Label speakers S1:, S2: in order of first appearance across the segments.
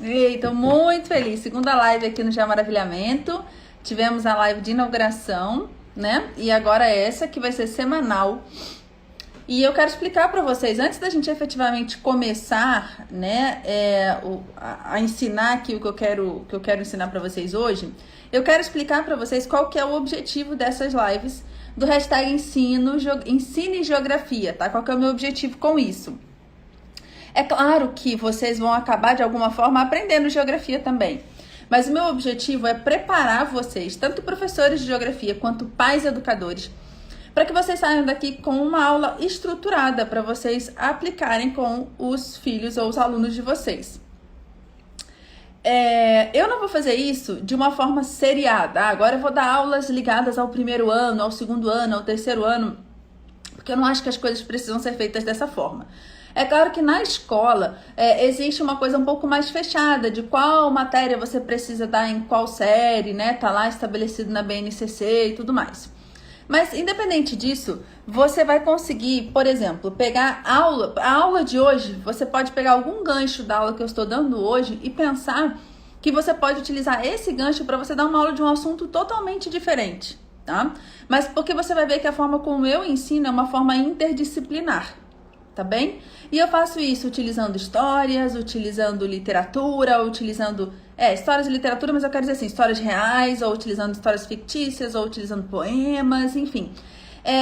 S1: Estou muito feliz. Segunda live aqui no Já Maravilhamento. Tivemos a live de inauguração, né? E agora essa que vai ser semanal. E eu quero explicar para vocês, antes da gente efetivamente começar, né, a ensinar aqui o que eu quero ensinar para vocês hoje, eu quero explicar para vocês qual que é o objetivo dessas lives do hashtag Ensine Geografia, tá? Qual que é o meu objetivo com isso? É claro que vocês vão acabar de alguma forma aprendendo geografia também. Mas o meu objetivo é preparar vocês, tanto professores de geografia quanto pais educadores, para que vocês saiam daqui com uma aula estruturada para vocês aplicarem com os filhos ou os alunos de vocês. Eu não vou fazer isso de uma forma seriada. Agora eu vou dar aulas ligadas ao primeiro ano, ao segundo ano, ao terceiro ano, porque eu não acho que as coisas precisam ser feitas dessa forma. É claro que na escola existe uma coisa um pouco mais fechada de qual matéria você precisa dar em qual série, né? Tá lá estabelecido na BNCC e tudo mais. Mas independente disso, você vai conseguir, por exemplo, pegar a aula de hoje, você pode pegar algum gancho da aula que eu estou dando hoje e pensar que você pode utilizar esse gancho para você dar uma aula de um assunto totalmente diferente, tá? Mas porque você vai ver que a forma como eu ensino é uma forma interdisciplinar. Tá bem? E eu faço isso utilizando histórias, utilizando literatura, utilizando histórias e literatura, mas eu quero dizer assim, histórias reais, ou utilizando histórias fictícias, ou utilizando poemas, enfim.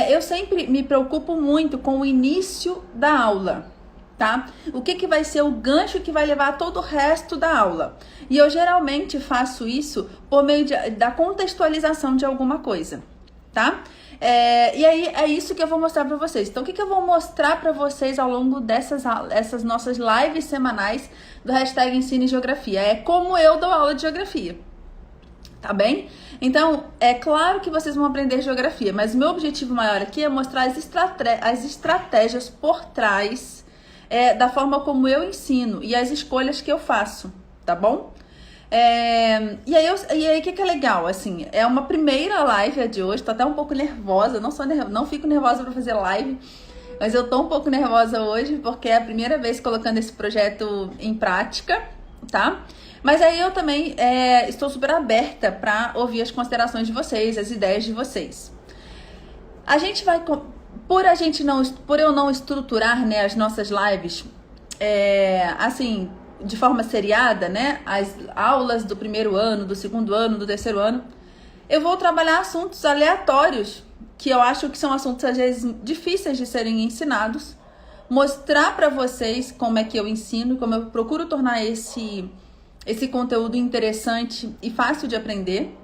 S1: Eu sempre me preocupo muito com o início da aula, tá? O que vai ser o gancho que vai levar todo o resto da aula. E eu geralmente faço isso por meio da contextualização de alguma coisa, tá? E aí é isso que eu vou mostrar para vocês. Então, o que eu vou mostrar para vocês ao longo dessas nossas lives semanais do hashtag Ensine Geografia? É como eu dou aula de geografia, tá bem? Então, é claro que vocês vão aprender geografia, mas o meu objetivo maior aqui é mostrar as estratégias por trás da forma como eu ensino e as escolhas que eu faço, tá bom? E aí o que é legal, assim, é uma primeira live de hoje, tô até um pouco nervosa, não fico nervosa para fazer live, mas eu tô um pouco nervosa hoje porque é a primeira vez colocando esse projeto em prática, tá? Mas aí eu também estou super aberta para ouvir as considerações de vocês, as ideias de vocês. A gente vai, por eu não estruturar, né, as nossas lives, assim, de forma seriada, né, as aulas do primeiro ano, do segundo ano, do terceiro ano, eu vou trabalhar assuntos aleatórios, que eu acho que são assuntos às vezes difíceis de serem ensinados, mostrar para vocês como é que eu ensino, como eu procuro tornar esse conteúdo interessante e fácil de aprender.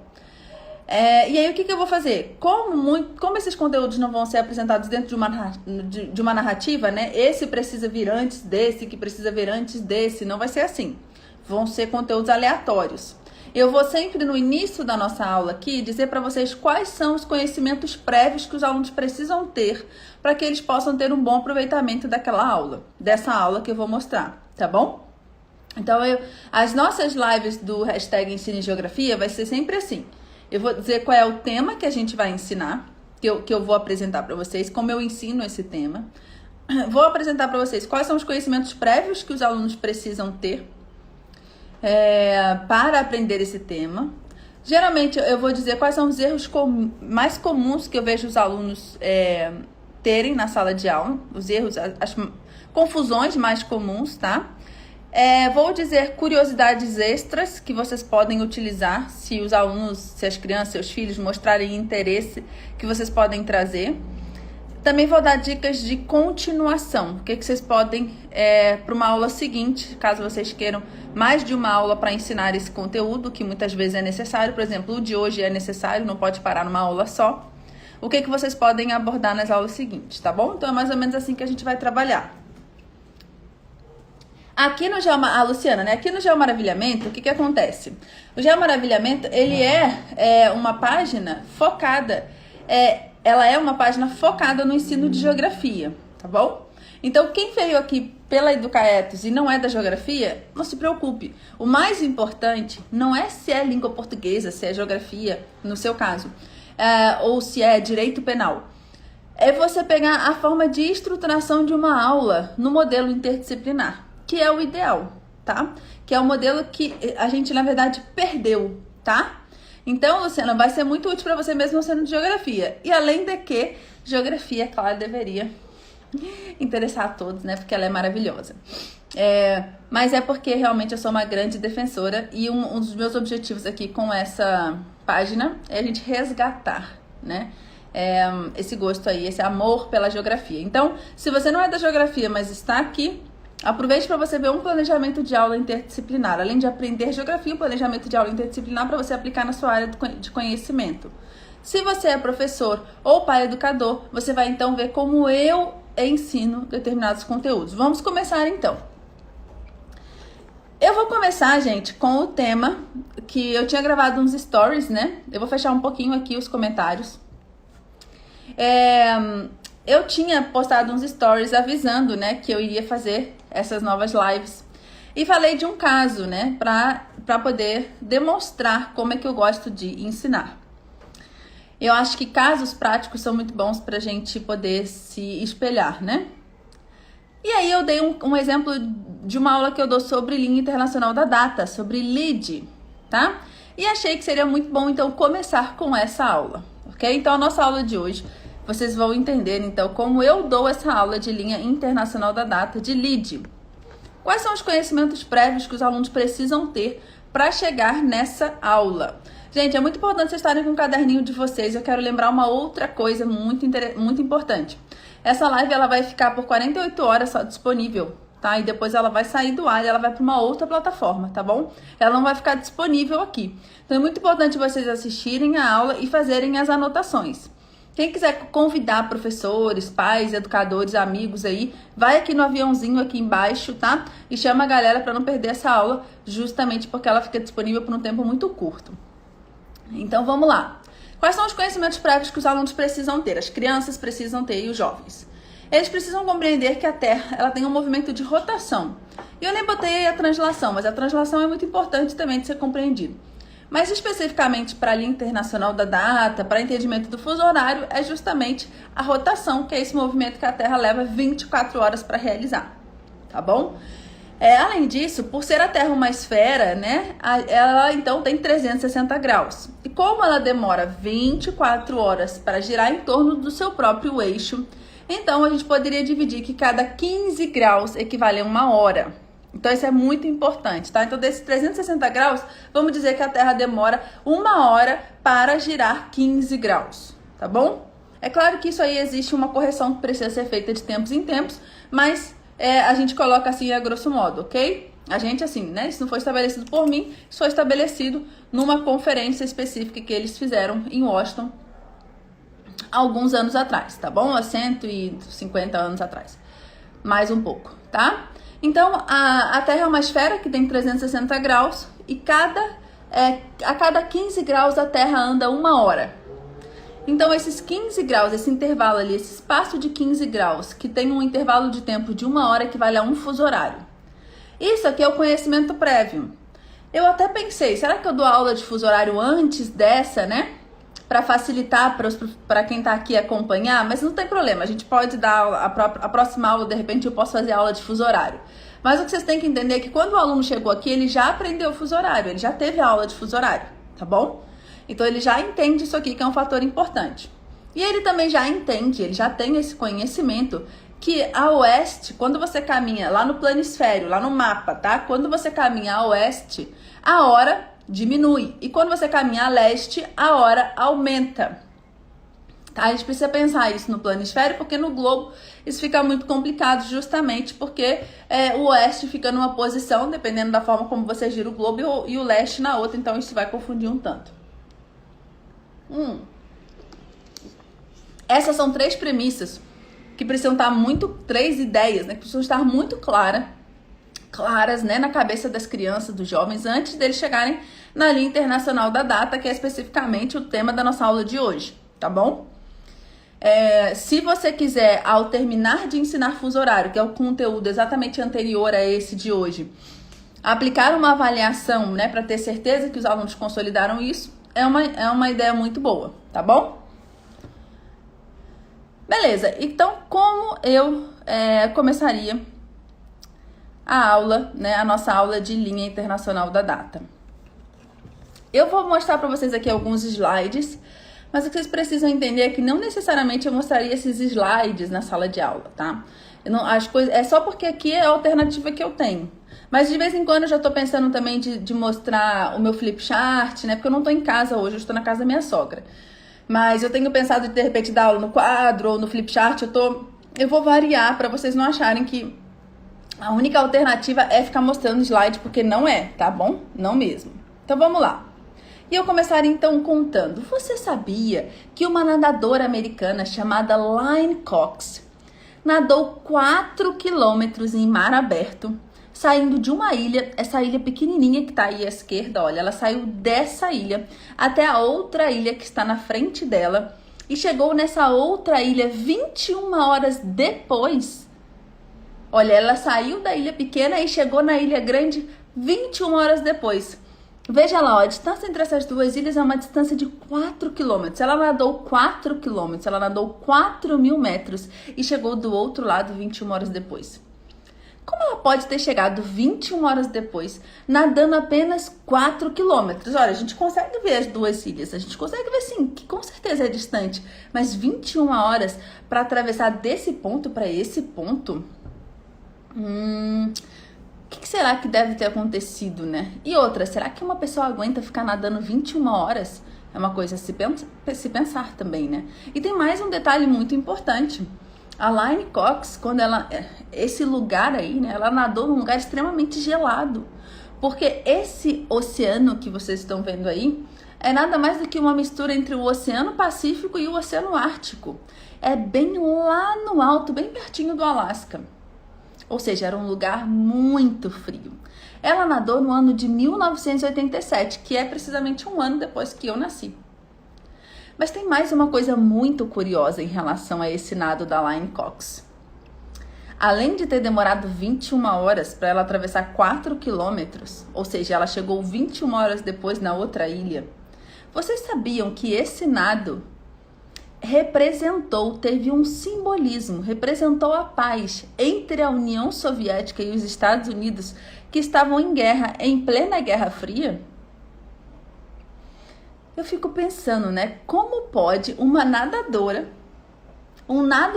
S1: E aí o que eu vou fazer? Como esses conteúdos não vão ser apresentados dentro de uma narrativa, né? Esse precisa vir antes desse, que precisa vir antes desse, não vai ser assim. Vão ser conteúdos aleatórios. Eu vou sempre no início da nossa aula aqui dizer para vocês quais são os conhecimentos prévios que os alunos precisam ter para que eles possam ter um bom aproveitamento dessa aula que eu vou mostrar, tá bom? Então, as nossas lives do hashtag Ensine Geografia vai ser sempre assim. Eu vou dizer qual é o tema que a gente vai ensinar, que eu vou apresentar para vocês, como eu ensino esse tema. Vou apresentar para vocês quais são os conhecimentos prévios que os alunos precisam ter para aprender esse tema. Geralmente, eu vou dizer quais são os erros mais comuns que eu vejo os alunos terem na sala de aula, os erros, as confusões mais comuns, tá? Vou dizer curiosidades extras que vocês podem utilizar se os alunos, se as crianças, seus filhos mostrarem interesse, que vocês podem trazer. Também vou dar dicas de continuação, o que vocês podem para uma aula seguinte, caso vocês queiram mais de uma aula para ensinar esse conteúdo, que muitas vezes é necessário. Por exemplo, o de hoje é necessário, não pode parar numa aula só. O que vocês podem abordar nas aulas seguintes, tá bom? Então é mais ou menos assim que a gente vai trabalhar. Aqui no Luciana, né? Aqui no Geomaravilhamento, o que acontece? O Geomaravilhamento, ele é uma página focada, ela é uma página focada no ensino de geografia, tá bom? Então, quem veio aqui pela Educaetos e não é da geografia, não se preocupe. O mais importante não é se é língua portuguesa, se é geografia, no seu caso, ou se é direito penal. É você pegar a forma de estruturação de uma aula no modelo interdisciplinar, que é o ideal, tá? Que é um modelo que a gente, na verdade, perdeu, tá? Então, Luciana, vai ser muito útil para você mesmo sendo de geografia. E além de que, geografia, claro, deveria interessar a todos, né? Porque ela é maravilhosa. Mas é porque realmente eu sou uma grande defensora e um dos meus objetivos aqui com essa página é a gente resgatar, né? Esse gosto aí, esse amor pela geografia. Então, se você não é da geografia, mas está aqui, aproveite para você ver um planejamento de aula interdisciplinar. Além de aprender geografia, um planejamento de aula interdisciplinar para você aplicar na sua área de conhecimento. Se você é professor ou pai educador, você vai então ver como eu ensino determinados conteúdos. Vamos começar então. Eu vou começar, gente, com o tema que eu tinha gravado uns stories, né? Eu vou fechar um pouquinho aqui os comentários. Eu tinha postado uns stories avisando, né, que eu iria fazer essas novas lives. E falei de um caso, né, para poder demonstrar como é que eu gosto de ensinar. Eu acho que casos práticos são muito bons pra gente poder se espelhar, né? E aí eu dei um exemplo de uma aula que eu dou sobre linha internacional da data, sobre LID, tá? E achei que seria muito bom, então, começar com essa aula, ok? Então, a nossa aula de hoje, vocês vão entender, então, como eu dou essa aula de linha internacional da data, de LID. Quais são os conhecimentos prévios que os alunos precisam ter para chegar nessa aula? Gente, é muito importante vocês estarem com o caderninho de vocês. Eu quero lembrar uma outra coisa muito importante. Essa live ela vai ficar por 48 horas só disponível, tá? E depois ela vai sair do ar e ela vai para uma outra plataforma, tá bom? Ela não vai ficar disponível aqui. Então é muito importante vocês assistirem a aula e fazerem as anotações. Quem quiser convidar professores, pais, educadores, amigos aí, vai aqui no aviãozinho aqui embaixo, tá? E chama a galera para não perder essa aula, justamente porque ela fica disponível por um tempo muito curto. Então vamos lá. Quais são os conhecimentos prévios que os alunos precisam ter, as crianças precisam ter e os jovens? Eles precisam compreender que a Terra ela tem um movimento de rotação. E eu nem botei a translação, mas a translação é muito importante também de ser compreendido. Mas especificamente para a linha internacional da data, para entendimento do fuso horário, é justamente a rotação, que é esse movimento que a Terra leva 24 horas para realizar, tá bom? Além disso, por ser a Terra uma esfera, né, ela então tem 360 graus. E como ela demora 24 horas para girar em torno do seu próprio eixo, então a gente poderia dividir que cada 15 graus equivale a 1 hora. Então isso é muito importante, tá? Então desses 360 graus, vamos dizer que a Terra demora 1 hora para girar 15 graus, tá bom? É claro que isso aí existe uma correção que precisa ser feita de tempos em tempos, mas a gente coloca assim a grosso modo, ok? A gente assim, né? Isso não foi estabelecido por mim, isso foi estabelecido numa conferência específica que eles fizeram em Washington alguns anos atrás, tá bom? Há 150 anos atrás, mais um pouco, tá? Então, a Terra é uma esfera que tem 360 graus e a cada 15 graus a Terra anda 1 hora. Então, esses 15 graus, esse intervalo ali, esse espaço de 15 graus, que tem um intervalo de tempo de 1 hora, equivale a um fuso horário. Isso aqui é o conhecimento prévio. Eu até pensei, será que eu dou aula de fuso horário antes dessa, né? Para facilitar para quem está aqui acompanhar, mas não tem problema, a gente pode dar a próxima aula, de repente eu posso fazer aula de fuso horário. Mas o que vocês têm que entender é que quando o aluno chegou aqui, ele já aprendeu o fuso horário, ele já teve a aula de fuso horário, tá bom? Então ele já entende isso aqui, que é um fator importante. E ele também já entende, ele já tem esse conhecimento que a oeste, quando você caminha lá no planisfério, lá no mapa, tá? Quando você caminha a oeste, a hora diminui. E quando você caminha a leste, a hora aumenta. Tá? A gente precisa pensar isso no planisfério, porque no globo isso fica muito complicado, justamente porque o oeste fica numa posição, dependendo da forma como você gira o globo, e o leste na outra, então isso vai confundir um tanto. Essas são 3 premissas que precisam estar 3 ideias, né, que precisam estar muito claras, né, na cabeça das crianças, dos jovens, antes deles chegarem na linha internacional da data, que é especificamente o tema da nossa aula de hoje, tá bom? Se você quiser, ao terminar de ensinar fuso horário, que é o conteúdo exatamente anterior a esse de hoje, aplicar uma avaliação, né, para ter certeza que os alunos consolidaram isso, é uma ideia muito boa, tá bom? Beleza, então como eu começaria a aula, né, a nossa aula de linha internacional da data. Eu vou mostrar para vocês aqui alguns slides, mas o que vocês precisam entender é que não necessariamente eu mostraria esses slides na sala de aula, tá? As coisas, é só porque aqui é a alternativa que eu tenho. Mas de vez em quando eu já estou pensando também de mostrar o meu flip chart, né? Porque eu não estou em casa hoje, eu estou na casa da minha sogra. Mas eu tenho pensado de repente dar aula no quadro ou no flip chart. Eu vou variar para vocês não acharem que a única alternativa é ficar mostrando slide, porque não é, tá bom? Não mesmo. Então vamos lá. E eu começaria então contando. Você sabia que uma nadadora americana chamada Line Cox nadou 4 quilômetros em mar aberto, saindo de uma ilha, essa ilha pequenininha que está aí à esquerda, olha, ela saiu dessa ilha até a outra ilha que está na frente dela e chegou nessa outra ilha 21 horas depois. Olha, ela saiu da ilha pequena e chegou na ilha grande 21 horas depois. Veja lá, ó, a distância entre essas duas ilhas é uma distância de 4 quilômetros. Ela nadou 4 quilômetros, ela nadou 4.000 metros e chegou do outro lado 21 horas depois. Como ela pode ter chegado 21 horas depois, nadando apenas 4 quilômetros? Olha, a gente consegue ver as duas ilhas, a gente consegue ver sim, que com certeza é distante, mas 21 horas para atravessar desse ponto para esse ponto? O que será que deve ter acontecido, né? E outra, será que uma pessoa aguenta ficar nadando 21 horas? É uma coisa a se pensar também, né? E tem mais um detalhe muito importante. A Line Cox, quando esse lugar aí, né? Ela nadou num lugar extremamente gelado. Porque esse oceano que vocês estão vendo aí é nada mais do que uma mistura entre o Oceano Pacífico e o Oceano Ártico. É bem lá no alto, bem pertinho do Alasca. Ou seja, era um lugar muito frio. Ela nadou no ano de 1987, que é precisamente um ano depois que eu nasci. Mas tem mais uma coisa muito curiosa em relação a esse nado da Line Cox. Além de ter demorado 21 horas para ela atravessar 4 quilômetros, ou seja, ela chegou 21 horas depois na outra ilha, vocês sabiam que esse nado teve um simbolismo, representou a paz entre a União Soviética e os Estados Unidos, que estavam em guerra, em plena Guerra Fria? Eu fico pensando, né, como pode um nado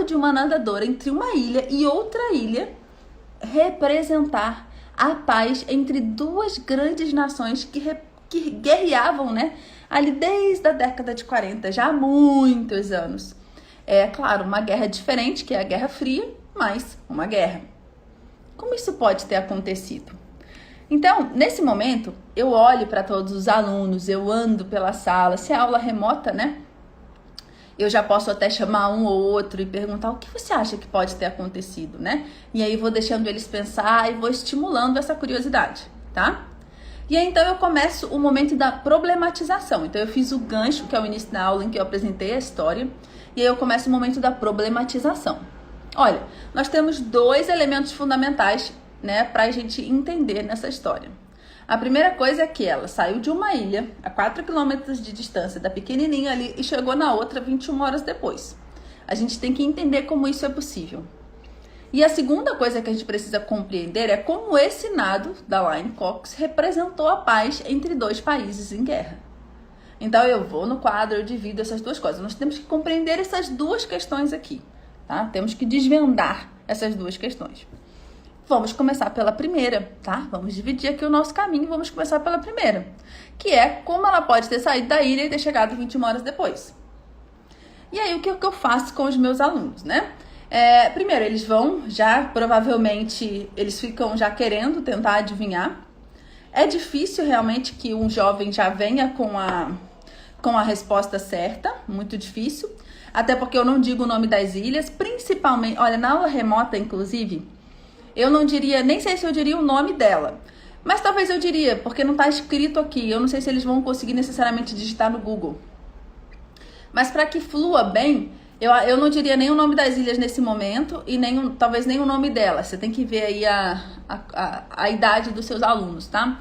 S1: de uma nadadora entre uma ilha e outra ilha representar a paz entre duas grandes nações que guerreavam, né, ali desde a década de 40, já há muitos anos. É claro, uma guerra diferente, que é a Guerra Fria, mas uma guerra. Como isso pode ter acontecido? Então, nesse momento, eu olho para todos os alunos, eu ando pela sala, se é aula remota, né? Eu já posso até chamar um ou outro e perguntar o que você acha que pode ter acontecido, né? E aí vou deixando eles pensar e vou estimulando essa curiosidade, tá? E aí, então, eu começo o momento da problematização. Então, eu fiz o gancho, que é o início da aula em que eu apresentei a história. E aí, eu começo o momento da problematização. Olha, nós temos 2 elementos fundamentais, né, para a gente entender nessa história. A primeira coisa é que ela saiu de uma ilha, a 4 quilômetros de distância, da pequenininha ali, e chegou na outra 21 horas depois. A gente tem que entender como isso é possível. E a segunda coisa que a gente precisa compreender é como esse nado da Line Cox representou a paz entre 2 países em guerra. Então eu vou no quadro, eu divido essas 2 coisas. Nós temos que compreender essas 2 questões aqui, tá? Temos que desvendar essas 2 questões. Vamos começar pela primeira, tá? Vamos dividir aqui o nosso caminho e vamos começar pela primeira, que é como ela pode ter saído da ilha e ter chegado 21 horas depois. E aí, o que eu faço com os meus alunos, né? Primeiro, eles vão já, provavelmente, eles ficam já querendo tentar adivinhar. É difícil realmente que um jovem já venha com a resposta certa, muito difícil. Até porque eu não digo o nome das ilhas, principalmente, olha, na aula remota, inclusive, eu não diria, nem sei se eu diria o nome dela. Mas talvez eu diria, porque não está escrito aqui. Eu não sei se eles vão conseguir necessariamente digitar no Google. Mas para que flua bem, eu não diria nem o nome das ilhas nesse momento e talvez nem o nome dela. Você tem que ver aí a idade dos seus alunos, tá?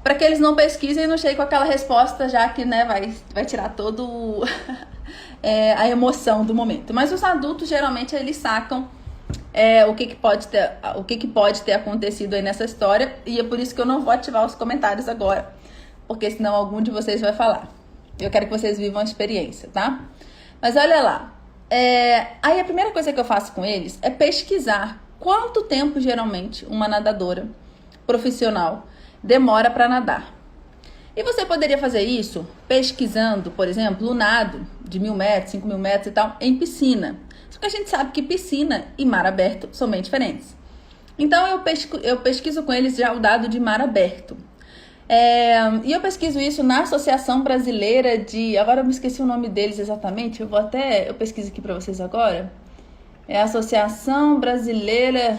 S1: Para que eles não pesquisem e não cheguem com aquela resposta já que, né, vai tirar todo a emoção do momento. Mas os adultos, geralmente, eles sacam o que pode ter acontecido aí nessa história, e é por isso que eu não vou ativar os comentários agora, porque senão algum de vocês vai falar. Eu quero que vocês vivam a experiência, tá? Mas olha lá, aí a primeira coisa que eu faço com eles é pesquisar quanto tempo geralmente uma nadadora profissional demora para nadar. E você poderia fazer isso pesquisando, por exemplo, o nado de 1.000 metros, 5.000 metros e tal, em piscina. Só que a gente sabe que piscina e mar aberto são bem diferentes. Então eu pesquiso com eles já o dado de mar aberto. E eu pesquiso isso na Associação Brasileira de... Agora eu me esqueci o nome deles exatamente, eu pesquiso aqui para vocês agora. É a Associação Brasileira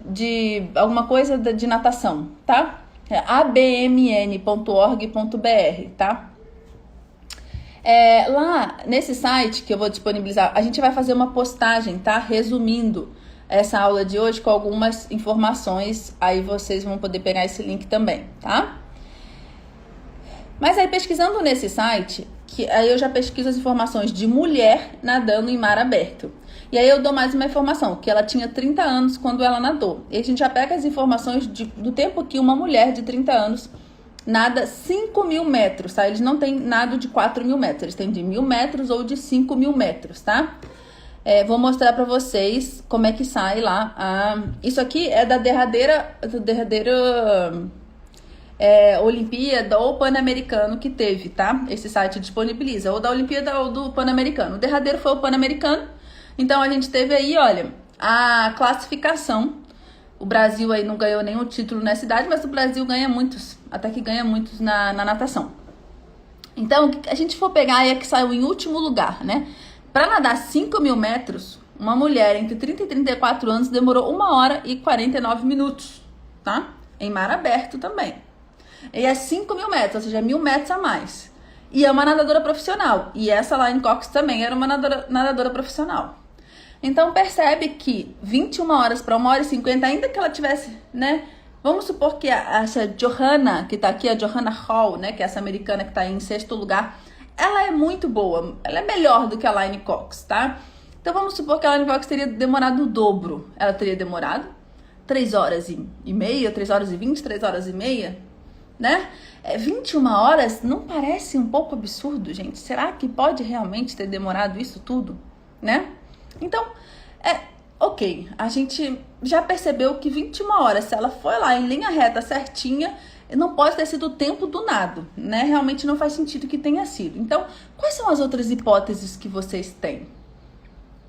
S1: de alguma coisa de natação, tá? É abmn.org.br, tá? Lá nesse site que eu vou disponibilizar, a gente vai fazer uma postagem, tá? Resumindo essa aula de hoje com algumas informações, aí vocês vão poder pegar esse link também, tá? Mas aí pesquisando nesse site, aí eu já pesquiso as informações de mulher nadando em mar aberto. E aí eu dou mais uma informação, que ela tinha 30 anos quando ela nadou. E a gente já pega as informações do tempo que uma mulher de 30 anos nada 5.000 metros, tá? Eles não têm nado de 4.000 metros, eles têm de 1.000 metros ou de 5.000 metros, tá? Vou mostrar pra vocês como é que sai lá. Isso aqui é da derradeira Olimpíada ou Pan-Americano que teve, tá? Esse site disponibiliza, ou da Olimpíada ou do Pan-Americano. O derradeiro foi o Pan-Americano. Então a gente teve aí, olha, a classificação. O Brasil aí não ganhou nenhum título nessa idade, mas o Brasil ganha muitos, até que ganha muitos na natação. Então, o que a gente for pegar aí é que saiu em último lugar, né? Para nadar 5.000 metros, uma mulher entre 30 e 34 anos demorou 1 hora e 49 minutos, tá? Em mar aberto também. E é 5.000 metros, ou seja, 1.000 metros a mais. E é uma nadadora profissional. E essa Laine Cox também era uma nadadora profissional. Então percebe que 21 horas para 1 hora e 50, ainda que ela tivesse, né? Vamos supor que essa Johanna, que tá aqui, a Johanna Hall, né? Que é essa americana que tá aí em 6º lugar, ela é muito boa. Ela é melhor do que a Laine Cox, tá? Então vamos supor que a Laine Cox teria demorado o dobro. Ela teria demorado 3 horas e meia, 3 horas e 20, 3 horas e meia, né? 21 horas não parece um pouco absurdo, gente? Será que pode realmente ter demorado isso tudo, né? Então, ok, a gente já percebeu que 21 horas, se ela foi lá em linha reta certinha, não pode ter sido o tempo do nado, né? Realmente não faz sentido que tenha sido. Então, quais são as outras hipóteses que vocês têm?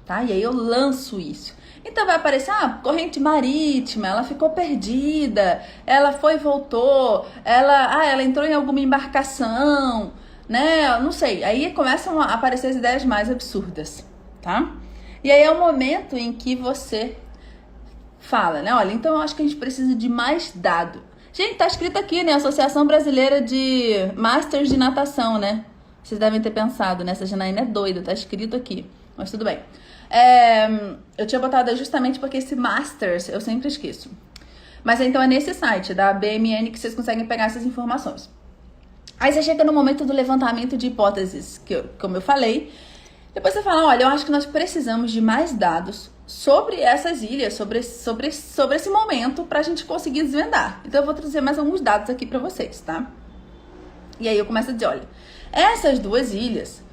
S1: Tá? E aí eu lanço isso. Então vai aparecer, corrente marítima, ela ficou perdida, ela foi e voltou, ela entrou em alguma embarcação, né? Não sei. Aí começam a aparecer as ideias mais absurdas, tá? E aí é o momento em que você fala, né? Olha, então eu acho que a gente precisa de mais dado. Gente, tá escrito aqui, né? Associação Brasileira de Masters de Natação, né? Vocês devem ter pensado, né? Essa Janaína é doida, tá escrito aqui. Mas tudo bem. Eu tinha botado justamente porque esse Masters eu sempre esqueço. Mas então é nesse site da BMN que vocês conseguem pegar essas informações. Aí você chega no momento do levantamento de hipóteses, como eu falei. Depois você fala, olha, eu acho que nós precisamos de mais dados sobre essas ilhas, sobre esse momento, pra gente conseguir desvendar. Então eu vou trazer mais alguns dados aqui pra vocês, tá? E aí eu começo a dizer, olha, essas duas ilhas,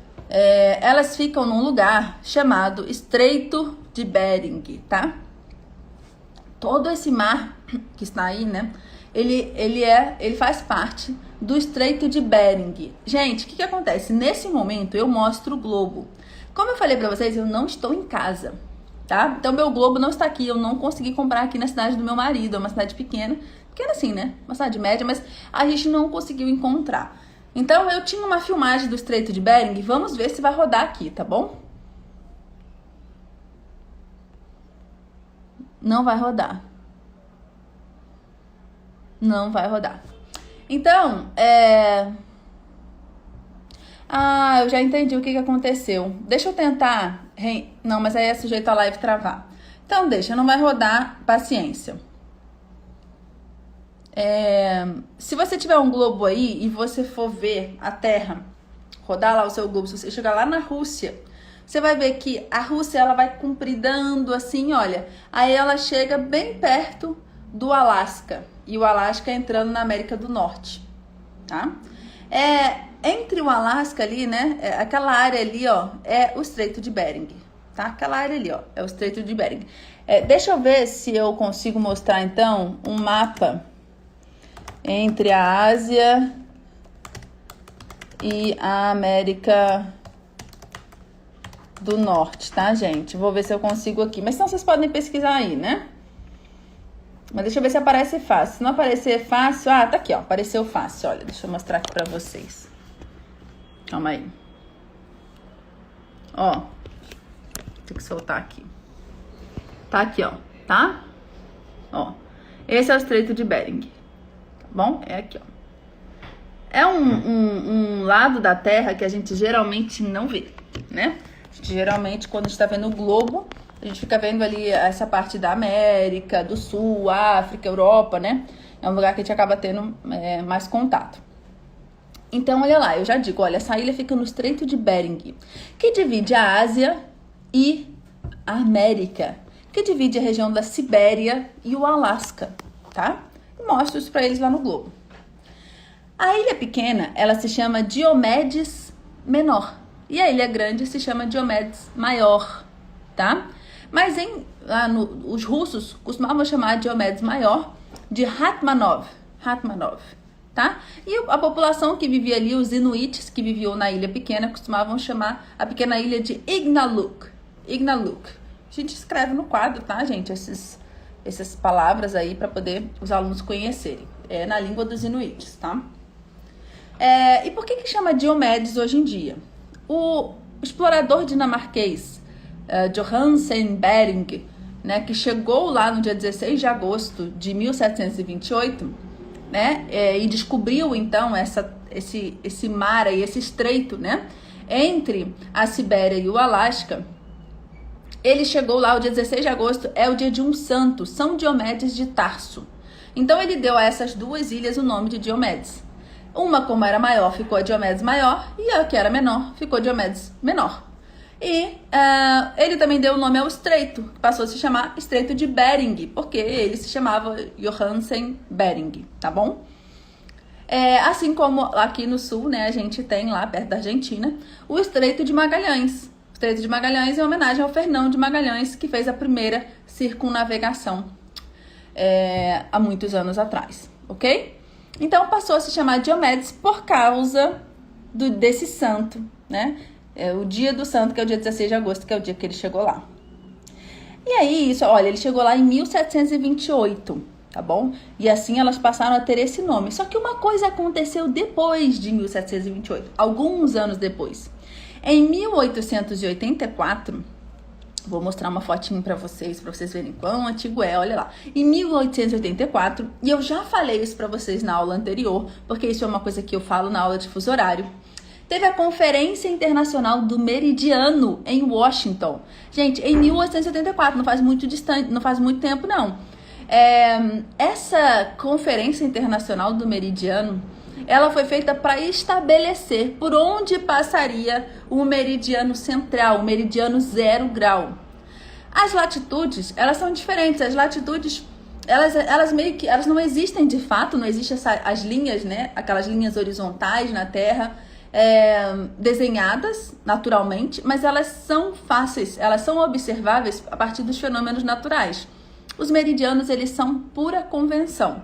S1: elas ficam num lugar chamado Estreito de Bering, tá? Todo esse mar que está aí, né? Ele faz parte do Estreito de Bering. Gente, o que acontece? Nesse momento eu mostro o globo. Como eu falei pra vocês, eu não estou em casa, tá? Então meu globo não está aqui, eu não consegui comprar aqui na cidade do meu marido, é uma cidade pequena assim, né? Uma cidade média, mas a gente não conseguiu encontrar. Então eu tinha uma filmagem do Estreito de Bering, vamos ver se vai rodar aqui, tá bom? Não vai rodar. Não vai rodar. Então, eu já entendi o que aconteceu. Deixa eu tentar... Não, mas aí é sujeito a live travar. Então deixa, não vai rodar, paciência. Se você tiver um globo aí e você for ver a Terra, rodar lá o seu globo, se você chegar lá na Rússia, você vai ver que a Rússia ela vai compridando assim, olha, aí ela chega bem perto do Alasca, e o Alasca entrando na América do Norte, tá? Entre o Alasca ali, né, aquela área ali, ó, é o Estreito de Bering, tá? Aquela área ali, ó, é o Estreito de Bering. Deixa eu ver se eu consigo mostrar, então, um mapa entre a Ásia e a América do Norte, tá, gente? Vou ver se eu consigo aqui. Mas senão vocês podem pesquisar aí, né? Mas deixa eu ver se aparece fácil. Se não aparecer fácil... Ah, tá aqui, ó. Apareceu fácil. Olha, deixa eu mostrar aqui pra vocês. Calma aí. Ó. Tem que soltar aqui. Tá aqui, ó. Tá? Ó. Esse é o Estreito de Bering. Tá bom? É aqui, ó. É um lado da Terra que a gente geralmente não vê, né? Geralmente, quando a gente tá vendo o globo, a gente fica vendo ali essa parte da América, do Sul, África, Europa, né? É um lugar que a gente acaba tendo mais contato. Então, olha lá, eu já digo, olha, essa ilha fica no Estreito de Bering, que divide a Ásia e a América, que divide a região da Sibéria e o Alasca, tá? E mostro isso pra eles lá no globo. A ilha pequena, ela se chama Diomedes Menor. E a ilha grande se chama Diomedes Maior, tá? Mas os russos costumavam chamar Diomedes Maior de Ratmanov, tá? E a população que vivia ali, os inuites que viviam na ilha pequena, costumavam chamar a pequena ilha de Ignaluk. A gente escreve no quadro, tá, gente? Essas palavras aí para poder os alunos conhecerem. É na língua dos inuites, tá? E por que chama Diomedes hoje em dia? O explorador dinamarquês Johansen Bering, né, que chegou lá no dia 16 de agosto de 1728, né, e descobriu então esse mar aí, esse estreito, né, entre a Sibéria e o Alasca. Ele chegou lá, o dia 16 de agosto é o dia de um santo, São Diomedes de Tarso. Então ele deu a essas duas ilhas o nome de Diomedes. Uma, como era maior, ficou Diomedes Maior, e a que era menor ficou Diomedes Menor. E ele também deu o nome ao estreito, que passou a se chamar Estreito de Bering, porque ele se chamava Johansen Bering, tá bom? Assim como aqui no sul, né, a gente tem lá perto da Argentina, o Estreito de Magalhães. O Estreito de Magalhães é uma homenagem ao Fernão de Magalhães, que fez a primeira circunnavegação há muitos anos atrás, ok? Então passou a se chamar Diomedes por causa desse santo, né? O dia do santo, que é o dia 16 de agosto, que é o dia que ele chegou lá. E aí, olha, ele chegou lá em 1728, tá bom? E assim elas passaram a ter esse nome. Só que uma coisa aconteceu depois de 1728, alguns anos depois. Em 1884, vou mostrar uma fotinho pra vocês verem quão antigo olha lá. Em 1884, e eu já falei isso pra vocês na aula anterior, porque isso é uma coisa que eu falo na aula de fuso horário. Teve a Conferência Internacional do Meridiano em Washington. Gente, em 1884, não faz muito tempo não. Essa Conferência Internacional do Meridiano, ela foi feita para estabelecer por onde passaria o meridiano central, o meridiano 0 grau. As latitudes, elas são diferentes. As latitudes, elas não existem de fato, não existem as linhas, né? Aquelas linhas horizontais na Terra, desenhadas naturalmente, mas elas são fáceis, elas são observáveis a partir dos fenômenos naturais. Os meridianos, eles são pura convenção.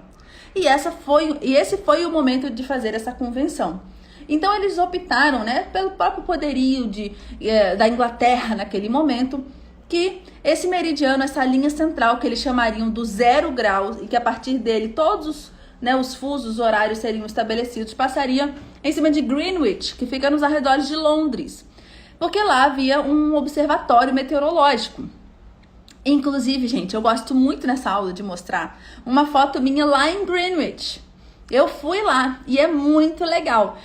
S1: E esse foi o momento de fazer essa convenção. Então eles optaram, né, pelo próprio poderio da Inglaterra naquele momento, que esse meridiano, essa linha central que eles chamariam do 0 grau, e que a partir dele todos os fusos horários seriam estabelecidos, passaria em cima de Greenwich, que fica nos arredores de Londres, porque lá havia um observatório meteorológico. Inclusive, gente, eu gosto muito nessa aula de mostrar uma foto minha lá em Greenwich. Eu fui lá e é muito legal.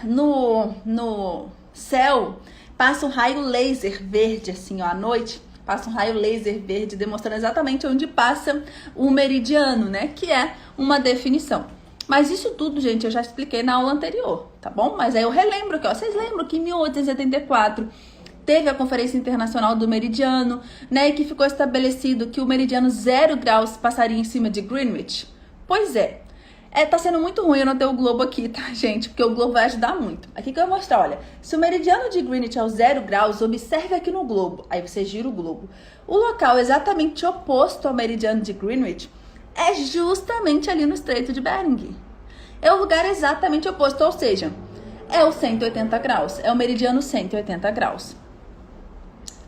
S1: No céu passa um raio laser verde, assim, ó, à noite. Passa um raio laser verde demonstrando exatamente onde passa o meridiano, né? Que é uma definição. Mas isso tudo, gente, eu já expliquei na aula anterior, tá bom? Mas aí eu relembro aqui, ó. Vocês lembram que em 1874 teve a Conferência Internacional do Meridiano, né, e que ficou estabelecido que o meridiano 0 graus passaria em cima de Greenwich. Pois é. Tá sendo muito ruim eu não ter o globo aqui, tá, gente? Porque o globo vai ajudar muito. Aqui que eu vou mostrar, olha. Se o meridiano de Greenwich é o 0 graus, observe aqui no globo. Aí você gira o globo. O local exatamente oposto ao meridiano de Greenwich é justamente ali no Estreito de Bering. É o lugar exatamente oposto, ou seja, é o 180 graus. É o meridiano 180 graus.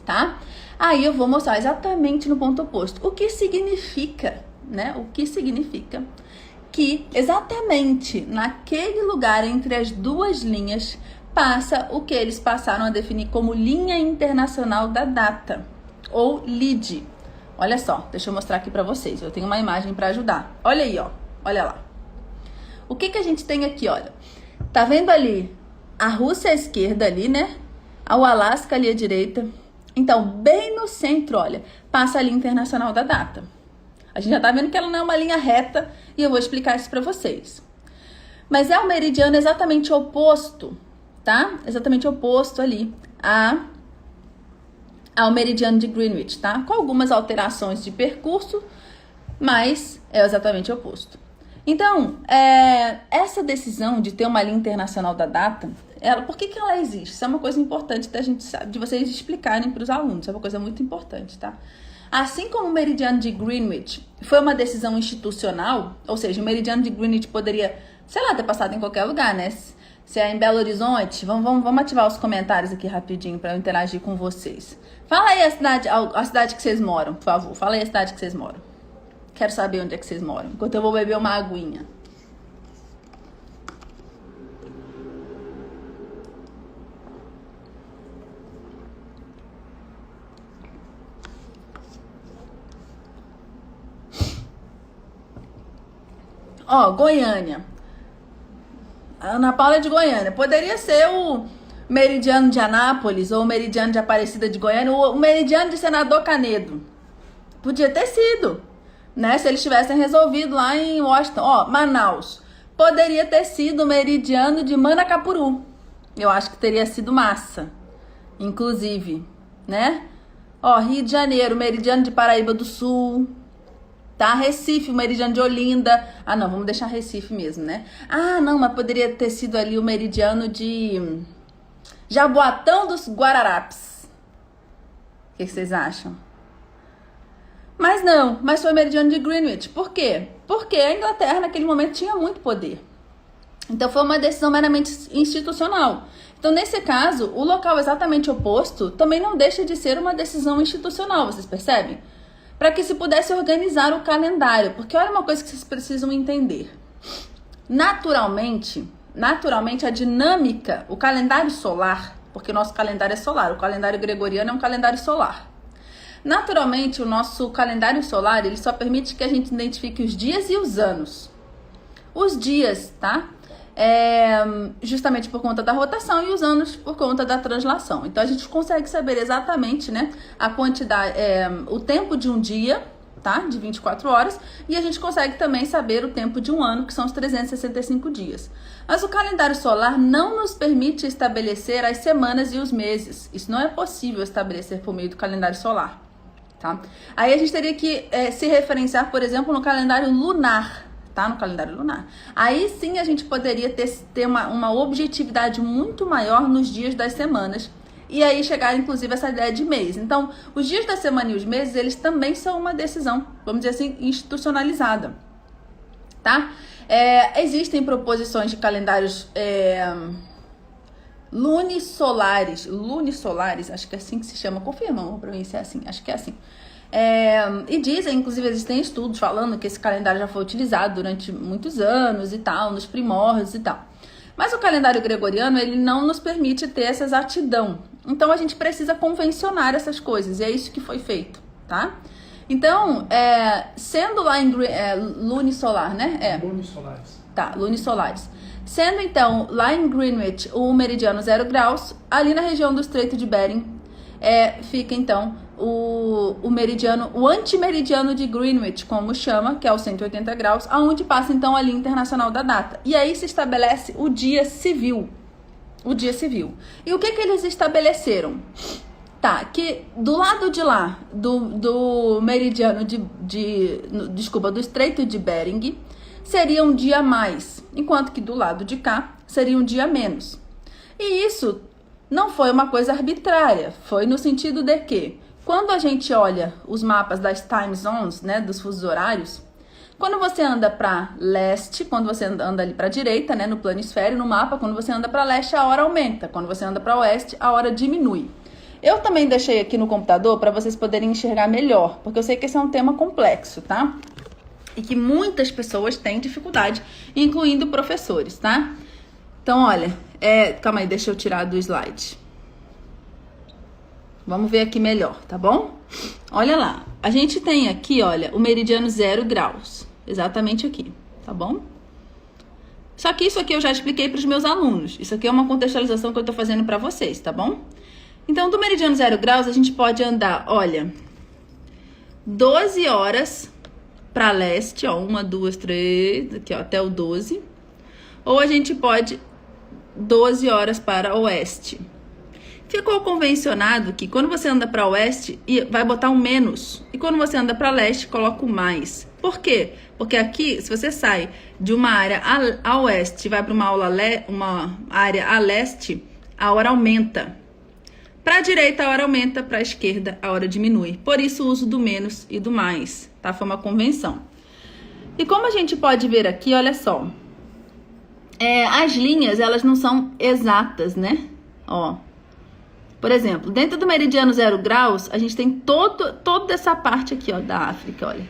S1: Tá? Aí eu vou mostrar exatamente no ponto oposto. O que significa, né? O que significa que exatamente naquele lugar entre as duas linhas passa o que eles passaram a definir como linha internacional da data, ou LID. Olha só, deixa eu mostrar aqui para vocês, eu tenho uma imagem para ajudar. Olha aí, ó, olha lá. O que a gente tem aqui, olha? Tá vendo ali a Rússia à esquerda ali, né? O Alasca ali à direita. Então, bem no centro, olha, passa a linha internacional da data. A gente já tá vendo que ela não é uma linha reta e eu vou explicar isso para vocês. Mas é o meridiano exatamente oposto, tá? Exatamente oposto ali ao meridiano de Greenwich, tá? Com algumas alterações de percurso, mas é exatamente oposto. Então, essa decisão de ter uma linha internacional da data, por que ela existe? Isso é uma coisa importante de vocês explicarem para os alunos, isso é uma coisa muito importante, tá? Assim como o meridiano de Greenwich foi uma decisão institucional, ou seja, o meridiano de Greenwich poderia, sei lá, ter passado em qualquer lugar, né? Se é em Belo Horizonte, vamos ativar os comentários aqui rapidinho para eu interagir com vocês. Fala aí a cidade que vocês moram, por favor. Fala aí a cidade que vocês moram. Quero saber onde é que vocês moram, enquanto eu vou beber uma aguinha. Ó, Goiânia. A Ana Paula é de Goiânia. Poderia ser o meridiano de Anápolis ou o meridiano de Aparecida de Goiânia, ou o meridiano de Senador Canedo. Podia ter sido, né? Se eles tivessem resolvido lá em Washington. Ó, Manaus. Poderia ter sido o meridiano de Manacapuru. Eu acho que teria sido massa, inclusive, né? Ó, Rio de Janeiro, meridiano de Paraíba do Sul. Tá? Recife, o meridiano de Olinda. Ah, não, vamos deixar Recife mesmo, né? Ah, não, mas poderia ter sido ali o meridiano de Jaboatão dos Guararapes. O que vocês acham? Mas não, mas foi o meridiano de Greenwich. Por quê? Porque a Inglaterra naquele momento tinha muito poder. Então foi uma decisão meramente institucional. Então, nesse caso, o local exatamente oposto também não deixa de ser uma decisão institucional, vocês percebem? Para que se pudesse organizar o calendário. Porque olha uma coisa que vocês precisam entender. Naturalmente a dinâmica, o calendário solar, porque o nosso calendário é solar, o calendário gregoriano é um calendário solar. Naturalmente, o nosso calendário solar, ele só permite que a gente identifique os dias e os anos. Os dias, tá? Justamente por conta da rotação e os anos por conta da translação. Então a gente consegue saber exatamente, né, a quantidade, o tempo de um dia, tá, de 24 horas, e a gente consegue também saber o tempo de um ano, que são os 365 dias. Mas o calendário solar não nos permite estabelecer as semanas e os meses. Isso não é possível estabelecer por meio do calendário solar, tá? Aí a gente teria que se referenciar, por exemplo, no calendário lunar. Tá? No calendário lunar. Aí sim a gente poderia ter uma objetividade muito maior nos dias das semanas. E aí chegar, inclusive, a essa ideia de mês. Então, os dias da semana e os meses, eles também são uma decisão, vamos dizer assim, institucionalizada. Tá? Existem proposições de calendários lunisolares, acho que é assim que se chama. Confirma para mim se é assim, acho que é assim. E dizem, inclusive, existem estudos falando que esse calendário já foi utilizado durante muitos anos e tal, nos primórdios e tal. Mas o calendário gregoriano, ele não nos permite ter essa exatidão. Então, a gente precisa convencionar essas coisas, e é isso que foi feito, tá? Então, sendo lá em lunisolar, né?
S2: Lunisolares.
S1: Tá, lunisolares. Sendo, então, lá em Greenwich, o meridiano 0 graus, ali na região do Estreito de Bering, fica, então, o meridiano, o antimeridiano de Greenwich, como chama, que é o 180 graus, aonde passa, então, a linha internacional da data. E aí se estabelece o dia civil. O dia civil. E o que eles estabeleceram? Tá, que do lado de lá, do meridiano desculpa, do Estreito de Bering, seria um dia a mais, enquanto que do lado de cá seria um dia a menos. E isso não foi uma coisa arbitrária, foi no sentido de que, quando a gente olha os mapas das time zones, né, dos fusos horários, quando você anda para leste, quando você anda ali para direita, né, no planisfério, no mapa, quando você anda para leste, a hora aumenta, quando você anda para oeste, a hora diminui. Eu também deixei aqui no computador para vocês poderem enxergar melhor, porque eu sei que esse é um tema complexo, tá? E que muitas pessoas têm dificuldade, incluindo professores, tá? Então, olha, calma aí, deixa eu tirar do slide. Vamos ver aqui melhor, tá bom? Olha lá, a gente tem aqui, olha, o meridiano 0 graus, exatamente aqui, tá bom? Só que isso aqui eu já expliquei para os meus alunos, isso aqui é uma contextualização que eu tô fazendo para vocês, tá bom? Então, do meridiano 0 graus, a gente pode andar, olha, 12 horas para leste, ó, 1, 2, 3, aqui, ó, até o 12. Ou a gente pode 12 horas para oeste. Ficou convencionado que quando você anda para oeste, vai botar um menos. E quando você anda para leste, coloca o mais. Por quê? Porque aqui, se você sai de uma área a oeste e vai para uma área a leste, a hora aumenta. Para a direita, a hora aumenta, para a esquerda, a hora diminui. Por isso, o uso do menos e do mais, tá? Foi uma convenção. E como a gente pode ver aqui, olha só. As linhas, elas não são exatas, né? Ó. Por exemplo, dentro do meridiano 0 graus, a gente tem toda essa parte aqui, ó, da África, olha.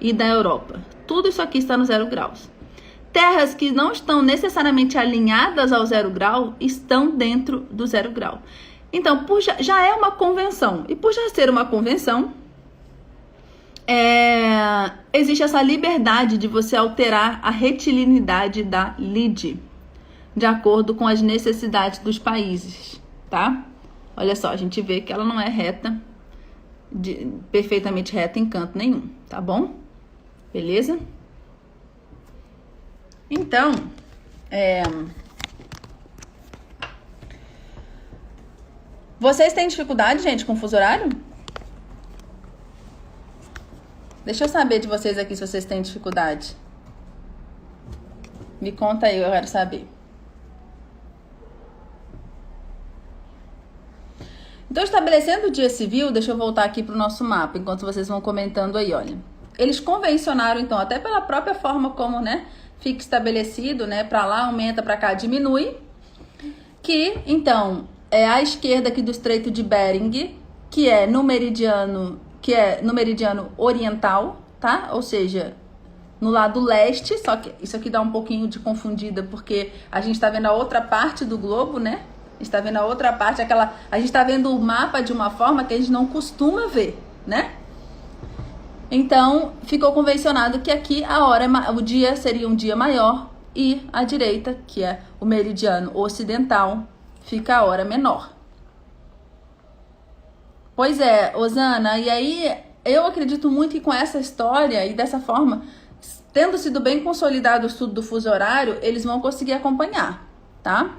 S1: E da Europa. Tudo isso aqui está no 0 graus. Terras que não estão necessariamente alinhadas ao 0 grau, estão dentro do 0 grau. Então, já é uma convenção. E por já ser uma convenção, existe essa liberdade de você alterar a retilinidade da lide, de acordo com as necessidades dos países, tá? Olha só, a gente vê que ela não é reta, perfeitamente reta em canto nenhum, tá bom? Beleza? Então, vocês têm dificuldade, gente, com fuso horário? Deixa eu saber de vocês aqui se vocês têm dificuldade. Me conta aí, eu quero saber. Então, estabelecendo o dia civil, deixa eu voltar aqui para o nosso mapa, enquanto vocês vão comentando aí, olha. Eles convencionaram, então, até pela própria forma como, né, fica estabelecido, né, para lá aumenta, para cá diminui, que, então, à esquerda aqui do Estreito de Bering, que é no meridiano oriental, tá? Ou seja, no lado leste, só que isso aqui dá um pouquinho de confundida, porque a gente tá vendo a outra parte do globo, né? A gente tá vendo a outra parte, a gente tá vendo o mapa de uma forma que a gente não costuma ver, né? Então, ficou convencionado que aqui o dia seria um dia maior e à direita, que é o meridiano ocidental, fica a hora menor. Pois é, Osana, e aí eu acredito muito que com essa história e dessa forma, tendo sido bem consolidado o estudo do fuso horário, eles vão conseguir acompanhar, tá?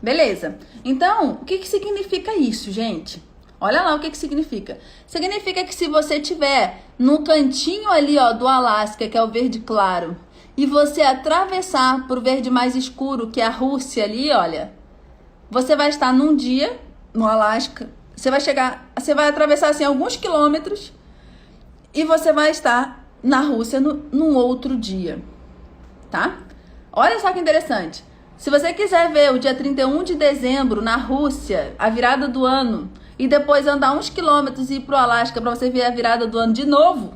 S1: Beleza. Então, o que significa isso, gente? Olha lá o que significa. Significa que se você tiver no cantinho ali, ó, do Alasca, que é o verde claro, e você atravessar pro verde mais escuro, que é a Rússia ali, olha, você vai estar num dia no Alasca, você vai atravessar assim alguns quilômetros e você vai estar na Rússia num outro dia, tá? Olha só que interessante. Se você quiser ver o dia 31 de dezembro na Rússia, a virada do ano, e depois andar uns quilômetros e ir pro Alasca para você ver a virada do ano de novo,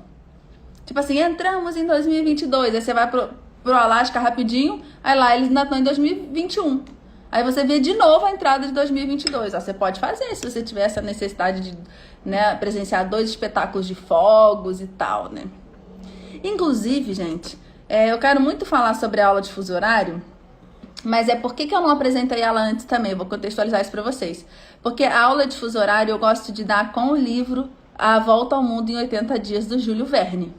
S1: tipo assim, entramos em 2022, aí você vai pro Alasca rapidinho, aí lá eles ainda estão em 2021. Aí você vê de novo a entrada de 2022. Ó, você pode fazer se você tiver essa necessidade de, né, presenciar 2 espetáculos de fogos e tal, né? Inclusive, gente, eu quero muito falar sobre a aula de fuso horário, mas por que eu não apresentei ela antes também? Eu vou contextualizar isso para vocês. Porque a aula de fuso horário eu gosto de dar com o livro A Volta ao Mundo em 80 Dias, do Júlio Verne.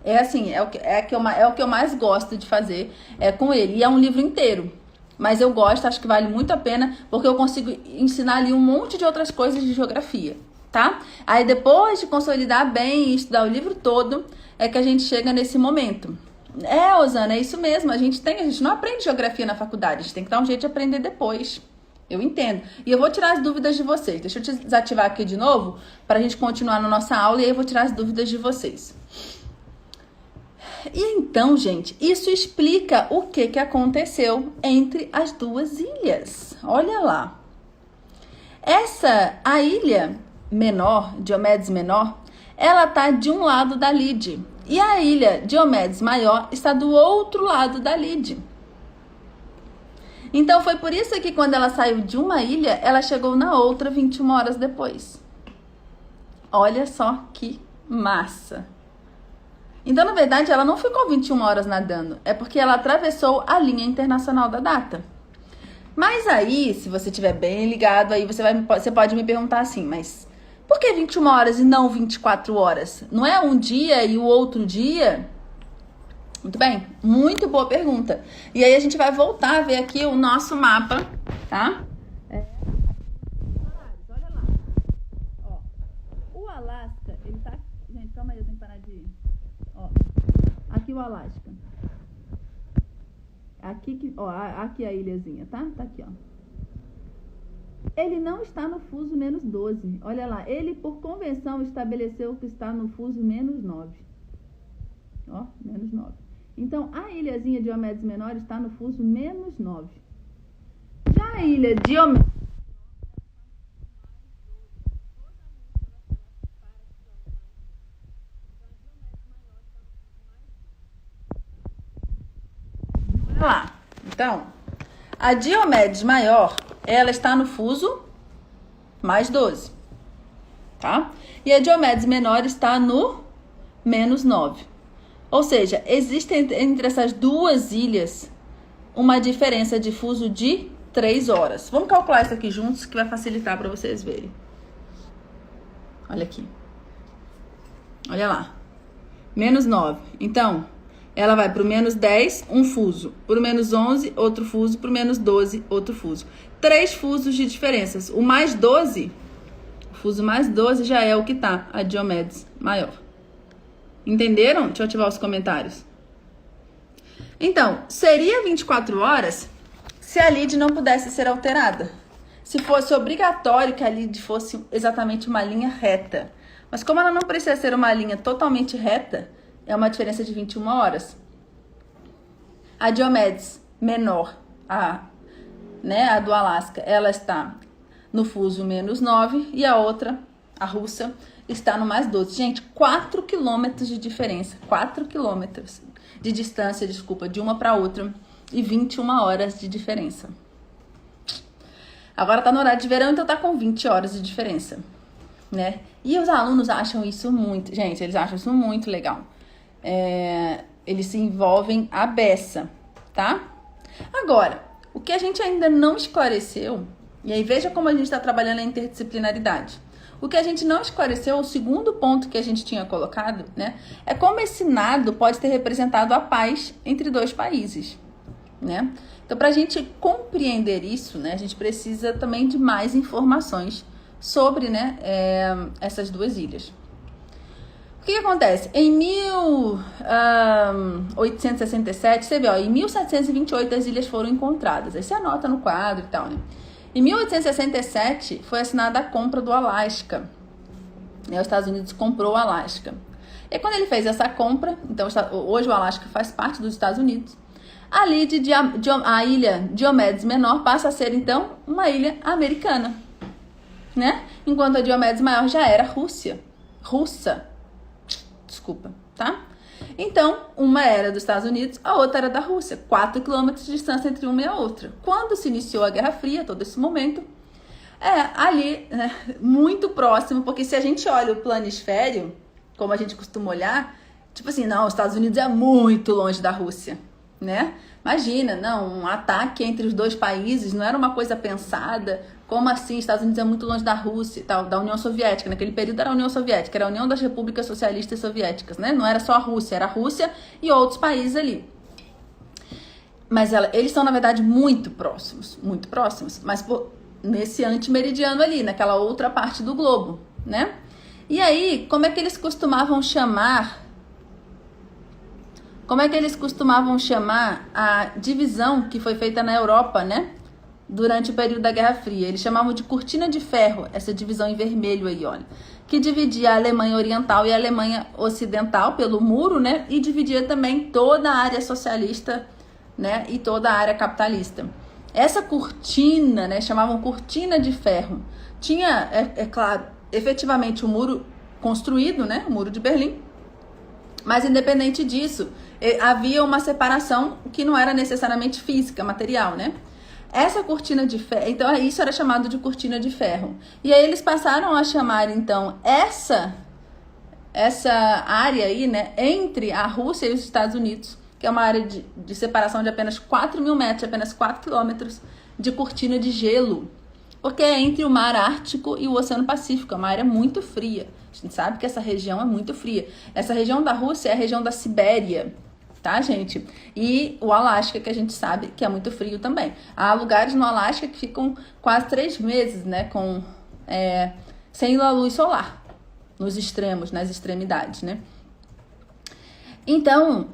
S1: É assim, é o que eu mais gosto de fazer com ele. E é um livro inteiro. Mas eu gosto, acho que vale muito a pena, porque eu consigo ensinar ali um monte de outras coisas de geografia, tá? Aí depois de consolidar bem e estudar o livro todo, é que a gente chega nesse momento. Osana, é isso mesmo, a gente não aprende geografia na faculdade, a gente tem que dar um jeito de aprender depois. Eu entendo. E eu vou tirar as dúvidas de vocês. Deixa eu desativar aqui de novo, pra gente continuar na nossa aula, e aí eu vou tirar as dúvidas de vocês. E então, gente, isso explica o que aconteceu entre as duas ilhas. Olha lá. A ilha menor, Diomedes Menor, ela tá de um lado da lide. E a ilha Diomedes Maior está do outro lado da lide. Então, foi por isso que quando ela saiu de uma ilha, ela chegou na outra 21 horas depois. Olha só que massa. Então, na verdade, ela não ficou 21 horas nadando. É porque ela atravessou a linha internacional da data. Mas aí, se você estiver bem ligado, aí você pode me perguntar assim, mas por que 21 horas e não 24 horas? Não é um dia e o outro dia? Muito bem, muito boa pergunta. E aí a gente vai voltar a ver aqui o nosso mapa, tá? Olha lá. Ó, o Alasca, ele tá... Gente, calma aí, eu tenho que parar de ir. Ó, aqui o Alasca. Aqui a ilhazinha, tá? Tá aqui, ó. Ele não está no fuso menos 12. Olha lá, ele por convenção estabeleceu que está no fuso menos 9. Ó, menos 9. Então, a ilhazinha Diomedes Menor está no fuso menos 9. Já a ilha Diomedes... Olha lá. Então, a Diomedes Maior, ela está no fuso mais 12. Tá? E a Diomedes Menor está no menos 9. Ou seja, existe entre essas duas ilhas uma diferença de fuso de 3 horas. Vamos calcular isso aqui juntos, que vai facilitar para vocês verem. Olha aqui. Olha lá. Menos 9. Então, ela vai para o menos 10, um fuso. Para o menos 11, outro fuso. Para o menos 12, outro fuso. 3 fusos de diferenças. O mais 12, o fuso mais 12 já é o que tá, a Diomedes Maior. Entenderam? Deixa eu ativar os comentários. Então, seria 24 horas se a lide não pudesse ser alterada. Se fosse obrigatório que a lide fosse exatamente uma linha reta. Mas como ela não precisa ser uma linha totalmente reta, é uma diferença de 21 horas. A Diomedes Menor, a do Alasca, ela está no fuso menos 9 e a outra, a russa, está no mais 12. Gente, 4 quilômetros de diferença. 4 quilômetros de distância, desculpa, de uma para outra. E 21 horas de diferença. Agora tá no horário de verão, então tá com 20 horas de diferença, né? E os alunos acham isso muito... Gente, eles acham isso muito legal. Eles se envolvem à beça, tá? Agora, o que a gente ainda não esclareceu... E aí, veja como a gente está trabalhando a interdisciplinaridade. O que a gente não esclareceu, o segundo ponto que a gente tinha colocado, né, é como esse nado pode ter representado a paz entre dois países, né? Então, para a gente compreender isso, né, a gente precisa também de mais informações sobre, né, essas duas ilhas. O que acontece? Em 1867, você vê, ó, em 1728 as ilhas foram encontradas. Aí você anota no quadro e tal, né? Em 1867, foi assinada a compra do Alasca. Os Estados Unidos comprou o Alasca. E quando ele fez essa compra, então hoje o Alasca faz parte dos Estados Unidos, a ilha Diomedes Menor passa a ser, então, uma ilha americana, né? Enquanto a Diomedes Maior já era russa, desculpa, tá? Então, uma era dos Estados Unidos, a outra era da Rússia. 4 quilômetros de distância entre uma e a outra. Quando se iniciou a Guerra Fria, todo esse momento, ali, né, muito próximo, porque se a gente olha o planisfério, como a gente costuma olhar, tipo assim, não, os Estados Unidos é muito longe da Rússia, né? Imagina, não, um ataque entre os dois países não era uma coisa pensada. Como assim? Estados Unidos é muito longe da Rússia e tal, da União Soviética. Naquele período era a União Soviética, era a União das Repúblicas Socialistas Soviéticas, né? Não era só a Rússia, era a Rússia e outros países ali. Mas eles são, na verdade, muito próximos, mas nesse antimeridiano ali, naquela outra parte do globo, né? E aí, como é que eles costumavam chamar a divisão que foi feita na Europa, né? Durante o período da Guerra Fria? Eles chamavam de cortina de ferro, essa divisão em vermelho aí, olha. Que dividia a Alemanha Oriental e a Alemanha Ocidental pelo muro, né? E dividia também toda a área socialista, né? E toda a área capitalista. Essa cortina, né? Chamavam cortina de ferro. Tinha, é claro, efetivamente o muro construído, né? O muro de Berlim. Mas independente disso, havia uma separação que não era necessariamente física, material, né? Essa cortina de ferro, então isso era chamado de cortina de ferro. E aí eles passaram a chamar, então, essa área aí, né, entre a Rússia e os Estados Unidos, que é uma área de separação de apenas 4.000 metros, apenas 4 quilômetros de cortina de gelo. Porque é entre o Mar Ártico e o Oceano Pacífico, é uma área muito fria. A gente sabe que essa região é muito fria. Essa região da Rússia é a região da Sibéria, tá, gente? E o Alasca, que a gente sabe que é muito frio também. Há lugares no Alasca que ficam quase 3 meses, né, sem a luz solar, nos extremos, nas extremidades, né? Então,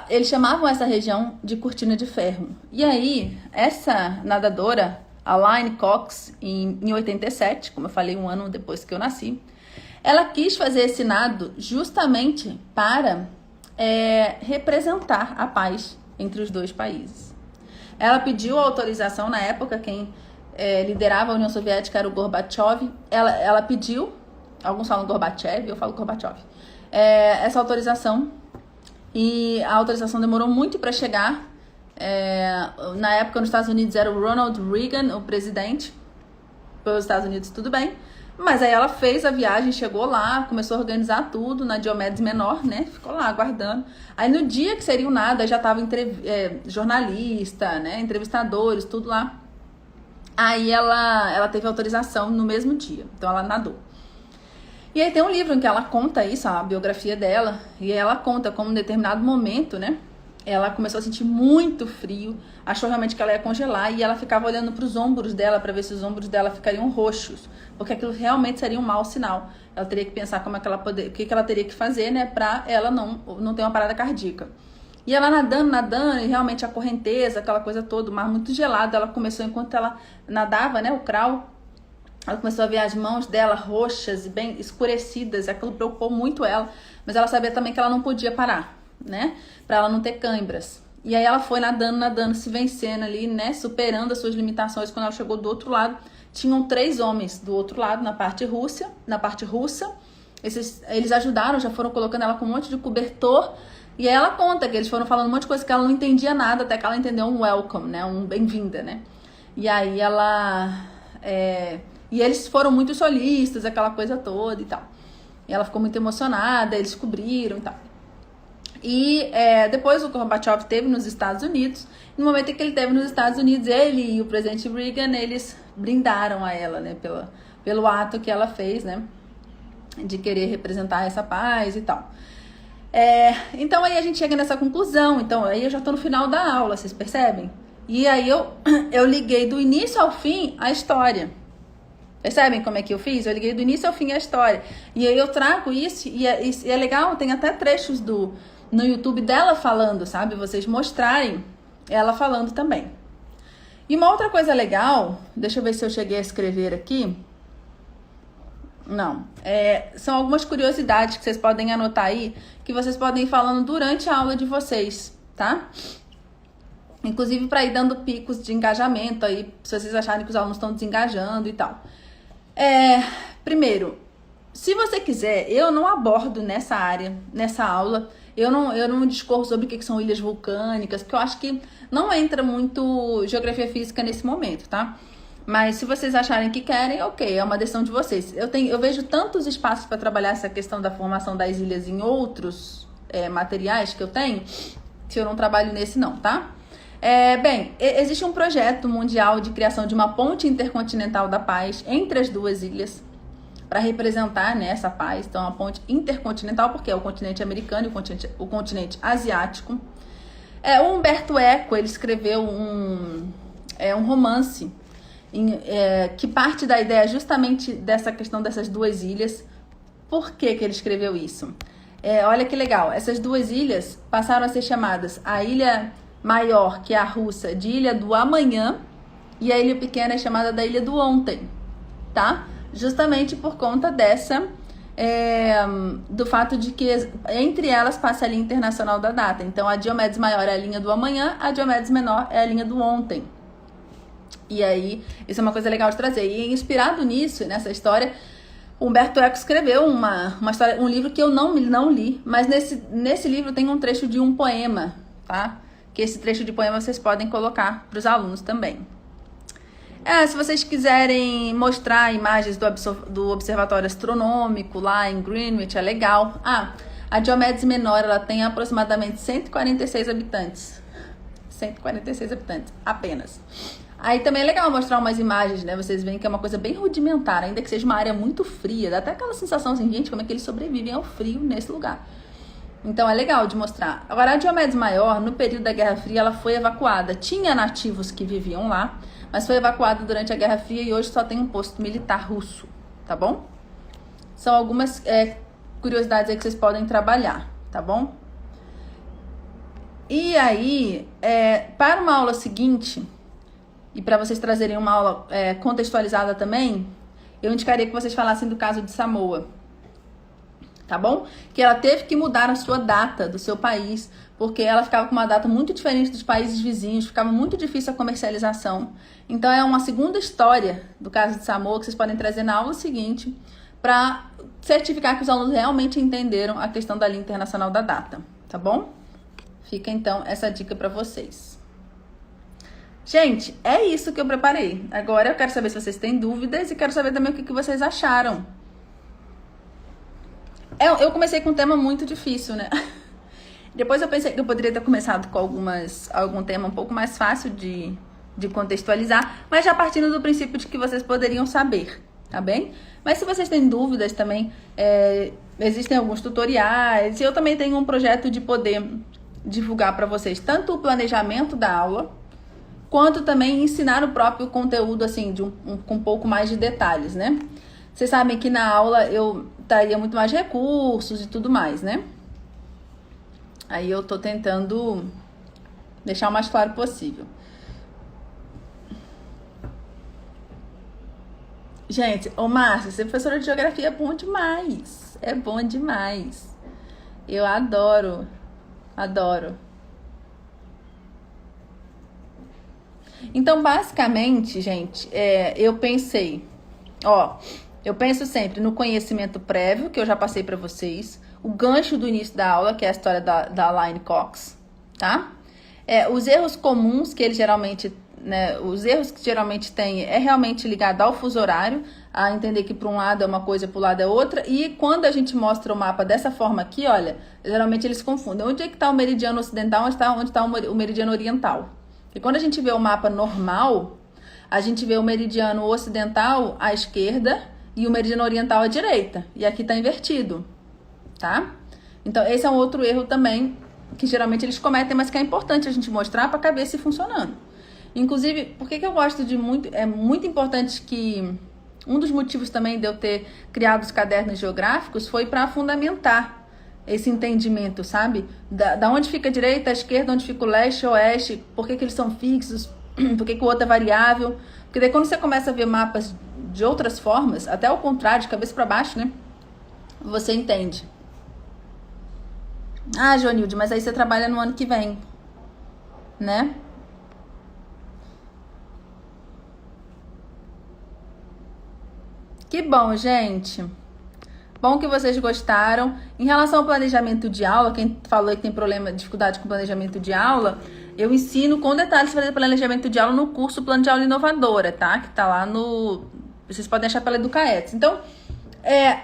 S1: eles chamavam essa região de cortina de ferro. E aí, essa nadadora, a Elaine Cox, em 87, como eu falei, um ano depois que eu nasci, ela quis fazer esse nado justamente para representar a paz entre os dois países. Ela pediu autorização na época, quem liderava a União Soviética era o Gorbachev. Ela pediu, alguns falam Gorbachev, eu falo Gorbachev, essa autorização, e a autorização demorou muito para chegar. Na época nos Estados Unidos era o Ronald Reagan, o presidente. Pelos Estados Unidos tudo bem, mas aí ela fez a viagem, chegou lá, começou a organizar tudo na Diomedes Menor, né? Ficou lá aguardando. Aí no dia que seria o nada, já tava jornalista, né? Entrevistadores, tudo lá. Aí ela teve autorização no mesmo dia, então ela nadou. E aí tem um livro em que ela conta isso, a biografia dela, e ela conta como em determinado momento, né? Ela começou a sentir muito frio, achou realmente que ela ia congelar, e ela ficava olhando para os ombros dela para ver se os ombros dela ficariam roxos, porque aquilo realmente seria um mau sinal. Ela teria que pensar o que ela teria que fazer, né, para ela não ter uma parada cardíaca. E ela nadando, e realmente a correnteza, aquela coisa toda, o mar muito gelado, ela começou, enquanto ela nadava, né, o crawl, ela começou a ver as mãos dela roxas e bem escurecidas, aquilo preocupou muito ela, mas ela sabia também que ela não podia parar, né? Pra ela não ter câimbras. E aí ela foi nadando, se vencendo ali, né? Superando as suas limitações. Quando ela chegou do outro lado, tinham 3 homens do outro lado, na parte russa. Eles ajudaram, já foram colocando ela com um monte de cobertor. E aí ela conta que eles foram falando um monte de coisa que ela não entendia nada, até que ela entendeu um welcome, né? Um bem-vinda, né? E aí e eles foram muito solistas, aquela coisa toda e tal. E ela ficou muito emocionada, eles cobriram e tal. E depois o Gorbachev esteve nos Estados Unidos. No momento em que ele esteve nos Estados Unidos, ele e o presidente Reagan, eles brindaram a ela, né, pelo ato que ela fez, né, de querer representar essa paz e tal. Então aí a gente chega nessa conclusão. Então aí eu já tô no final da aula, vocês percebem? E aí eu liguei do início ao fim a história. Percebem como é que eu fiz? Eu liguei do início ao fim a história. E aí eu trago isso, e é legal, tem até trechos no YouTube dela falando, sabe? Vocês mostrarem ela falando também. E uma outra coisa legal, deixa eu ver se eu cheguei a escrever aqui. Não. São algumas curiosidades que vocês podem anotar aí, que vocês podem ir falando durante a aula de vocês, tá? Inclusive para ir dando picos de engajamento aí, se vocês acharem que os alunos estão desengajando e tal. Primeiro, se você quiser, eu não abordo nessa área, nessa aula, eu não discorro sobre o que são ilhas vulcânicas, porque eu acho que não entra muito geografia física nesse momento, tá? Mas se vocês acharem que querem, ok, é uma decisão de vocês. Eu vejo tantos espaços para trabalhar essa questão da formação das ilhas em outros materiais que eu tenho, que eu não trabalho nesse não, tá? Existe um projeto mundial de criação de uma ponte intercontinental da paz entre as duas ilhas para representar, né, essa paz. Então, a ponte intercontinental, porque é o continente americano e o continente asiático. O Humberto Eco, ele escreveu um romance que parte da ideia justamente dessa questão dessas duas ilhas. Por que que ele escreveu isso? Olha que legal, essas duas ilhas passaram a ser chamadas a Ilha Maior, que é a russa, de Ilha do Amanhã, e a ilha pequena é chamada da Ilha do Ontem, tá? Justamente por conta do fato de que entre elas passa a linha internacional da data. Então a Diomedes Maior é a linha do amanhã, a Diomedes Menor é a linha do ontem. E aí, isso é uma coisa legal de trazer. E inspirado nisso, nessa história, Humberto Eco escreveu uma história, um livro que eu não li, mas nesse livro tem um trecho de um poema, tá? Que esse trecho de poema vocês podem colocar para os alunos também. Se vocês quiserem mostrar imagens do observatório astronômico lá em Greenwich, é legal. A Diomedes Menor, ela tem aproximadamente 146 habitantes. 146 habitantes, apenas. Aí também é legal mostrar umas imagens, né? Vocês veem que é uma coisa bem rudimentar, ainda que seja uma área muito fria. Dá até aquela sensação assim, gente, como é que eles sobrevivem ao frio nesse lugar. Então é legal de mostrar. Agora, a Diomedes Maior, no período da Guerra Fria, ela foi evacuada. Tinha nativos que viviam lá, mas foi evacuado durante a Guerra Fria e hoje só tem um posto militar russo, tá bom? São algumas curiosidades aí que vocês podem trabalhar, tá bom? E aí, para uma aula seguinte, e para vocês trazerem uma aula contextualizada também, eu indicaria que vocês falassem do caso de Samoa, tá bom? Que ela teve que mudar a sua data do seu país, porque ela ficava com uma data muito diferente dos países vizinhos, ficava muito difícil a comercialização. Então é uma segunda história do caso de Samoa que vocês podem trazer na aula seguinte para certificar que os alunos realmente entenderam a questão da linha internacional da data, tá bom? Fica então essa dica para vocês. Gente, é isso que eu preparei. Agora eu quero saber se vocês têm dúvidas e quero saber também o que vocês acharam. Eu comecei com um tema muito difícil, né? Depois eu pensei que eu poderia ter começado com algum tema um pouco mais fácil de contextualizar, mas já partindo do princípio de que vocês poderiam saber, tá bem? Mas se vocês têm dúvidas também, existem alguns tutoriais, e eu também tenho um projeto de poder divulgar para vocês tanto o planejamento da aula, quanto também ensinar o próprio conteúdo, assim, com um pouco mais de detalhes, né? Vocês sabem que na aula eu daria muito mais recursos e tudo mais, né? Aí eu tô tentando deixar o mais claro possível. Gente, Márcia, ser professora de geografia é bom demais. É bom demais. Eu adoro. Adoro. Então, basicamente, gente, eu pensei, eu penso sempre no conhecimento prévio, que eu já passei para vocês, o gancho do início da aula, que é a história da Elaine Cox, tá? Os erros comuns que ele geralmente, né, os erros que geralmente tem é realmente ligado ao fuso horário, a entender que para um lado é uma coisa, para o lado é outra, e quando a gente mostra o mapa dessa forma aqui, olha, geralmente eles confundem. Onde é que está o meridiano ocidental, onde está o meridiano oriental? E quando a gente vê o mapa normal, a gente vê o meridiano ocidental à esquerda e o meridiano oriental à direita. E aqui está invertido, tá? Então, esse é um outro erro também que geralmente eles cometem, mas que é importante a gente mostrar para a cabeça ir funcionando. Inclusive, por que eu gosto de muito... É muito importante que... Um dos motivos também de eu ter criado os cadernos geográficos foi para fundamentar esse entendimento, sabe? Da onde fica a direita, a esquerda, onde fica o leste, o oeste, por que eles são fixos, por que o outro é variável. Porque daí quando você começa a ver mapas de outras formas, até ao contrário, de cabeça para baixo, né? Você entende. Joanilde, mas aí você trabalha no ano que vem, né? Que bom, gente. Bom que vocês gostaram. Em relação ao planejamento de aula, quem falou que tem problema, dificuldade com planejamento de aula, eu ensino com detalhes fazer planejamento de aula no curso Plano de Aula Inovadora, tá? Que tá lá no... Vocês podem achar pela Educaetos. Então,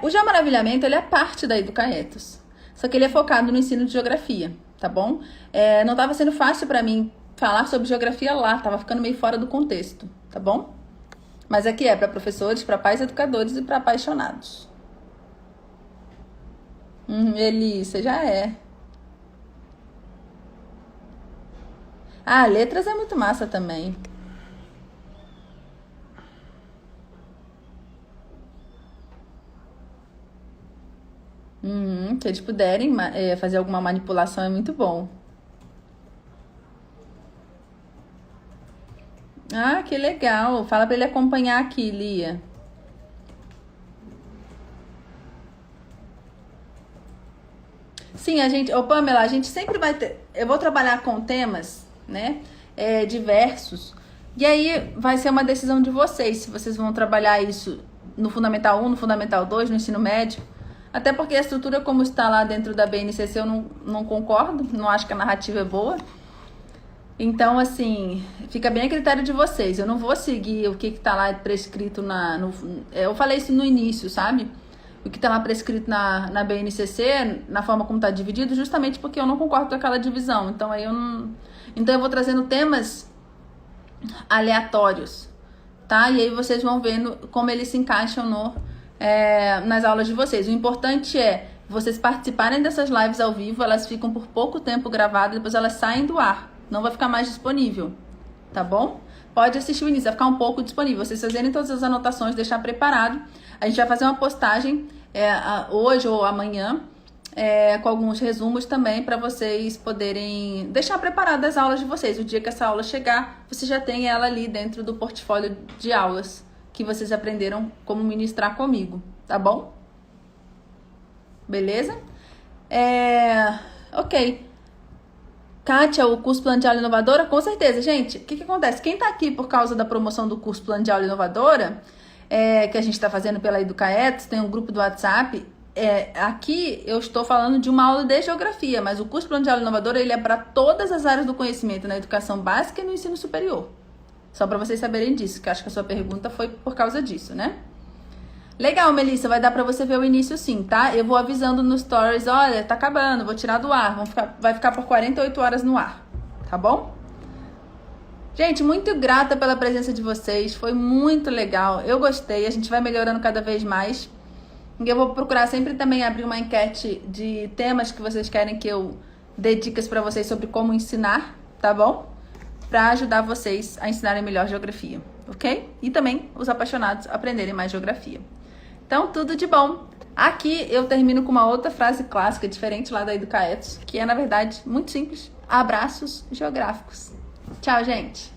S1: o Geomaravilhamento, ele é parte da Educaetos. Só que ele é focado no ensino de geografia, tá bom? Não estava sendo fácil para mim falar sobre geografia lá, tava ficando meio fora do contexto, tá bom? Mas aqui é para professores, para pais educadores e para apaixonados. Elissa, já é. Ah, letras é muito massa também. Se eles puderem fazer alguma manipulação é muito bom. Ah, que legal. Fala pra ele acompanhar aqui, Lia. Sim, Pamela, a gente sempre vai ter. Eu vou trabalhar com temas, né? Diversos. E aí vai ser uma decisão de vocês, se vocês vão trabalhar isso no Fundamental 1, no Fundamental 2, no ensino médio. Até porque a estrutura como está lá dentro da BNCC eu não concordo, não acho que a narrativa é boa. Então, assim, fica bem a critério de vocês. Eu não vou seguir o que tá lá prescrito eu falei isso no início, sabe? O que tá lá prescrito na BNCC, na forma como tá dividido, justamente porque eu não concordo com aquela divisão. Então, aí eu não... Então, eu vou trazendo temas aleatórios, tá? E aí vocês vão vendo como eles se encaixam nas aulas de vocês. O importante é vocês participarem dessas lives ao vivo, elas ficam por pouco tempo gravadas, depois elas saem do ar. Não vai ficar mais disponível, tá bom? Pode assistir o início, vai ficar um pouco disponível. Vocês fazerem todas as anotações, deixar preparado. A gente vai fazer uma postagem hoje ou amanhã, com alguns resumos também, para vocês poderem deixar preparadas as aulas de vocês. O dia que essa aula chegar, você já tem ela ali dentro do portfólio de aulas que vocês aprenderam como ministrar comigo, tá bom? Beleza? Ok. Kátia, o curso Plano de Aula Inovadora? Com certeza, gente. O que acontece? Quem tá aqui por causa da promoção do curso Plano de Aula Inovadora, que a gente tá fazendo pela Educaetos, tem um grupo do WhatsApp, aqui eu estou falando de uma aula de geografia, mas o curso Plano de Aula Inovadora, ele é para todas as áreas do conhecimento, na educação básica e no ensino superior. Só para vocês saberem disso, que eu acho que a sua pergunta foi por causa disso, né? Legal, Melissa, vai dar pra você ver o início sim, tá? Eu vou avisando nos stories, olha, tá acabando, vou tirar do ar, vai ficar por 48 horas no ar, tá bom? Gente, muito grata pela presença de vocês, foi muito legal, eu gostei, a gente vai melhorando cada vez mais. E eu vou procurar sempre também abrir uma enquete de temas que vocês querem que eu dê dicas pra vocês sobre como ensinar, tá bom? Pra ajudar vocês a ensinarem melhor geografia, ok? E também os apaixonados a aprenderem mais geografia. Então, tudo de bom. Aqui eu termino com uma outra frase clássica, diferente lá da Educaetos, que é, na verdade, muito simples. Abraços geográficos. Tchau, gente!